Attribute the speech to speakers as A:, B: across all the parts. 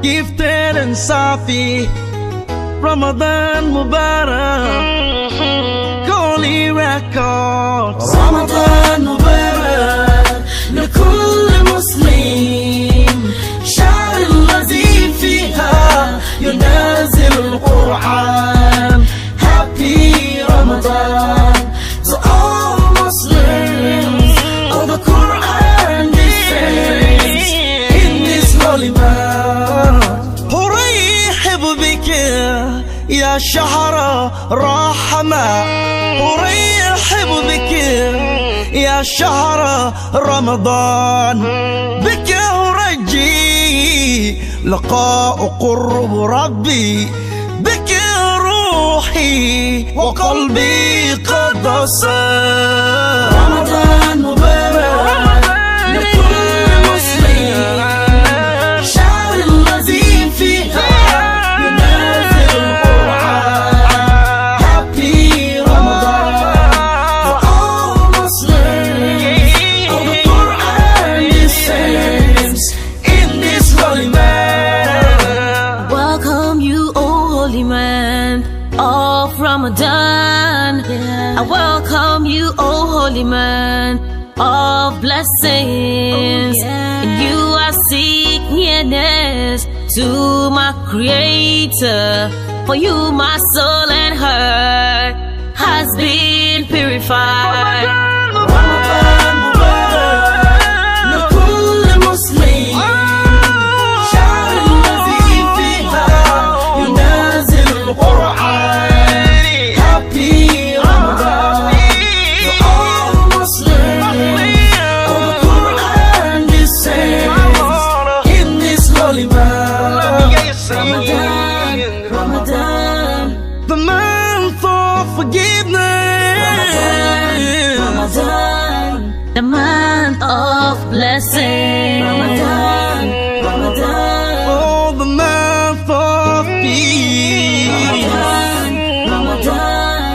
A: gifted and صافي رمضان مبارك Holy Records رمضان مبارك لكل مسلم شهر الذي فيها ينزل القرآن Happy Ramadan to all Muslims of the Quran descends in this holy month أرحب بك يا شهر رحمة أرحب بك يا شهر رمضان بك أرجي لقاء قرب ربي بك روحي وقلبي قد صار رمضان مبارك لكل مسلم شهر الذي فيها ينزل القرآن Happy Ramadan for all Muslims of the Quran descends in this holy month.
B: Welcome you, O holy man of Ramadan. I welcome you, O holy man of blessings. And you I seek nearness to my Creator. For you my soul and heart has been purified.
A: رمضان مبارك لكل مسلم شهر الذي فيها ينزل القرآن Happy Ramadan to all Muslims of the Quran descends in this holy month Ramadan, Ramadan, the month of forgiveness
B: Ramadan, the month of blessing.
A: Ramadan, Ramadan, oh, the month of peace.
B: Ramadan, Ramadan,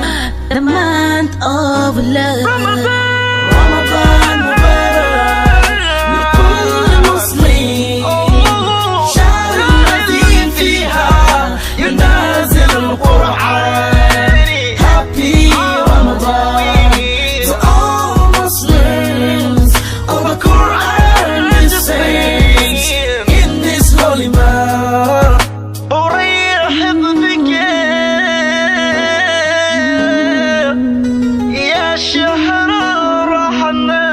B: the month of love.
A: رمضان مبارك لكل مسلم شهر الذي فيها ينزل القرآن Happy Ramadan to all Muslims of the Quran descends in this holy month أرحب بك يا شهر الرحمة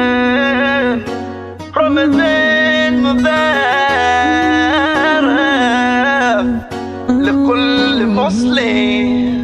A: رمضان رمضان مبارك لكل مسلم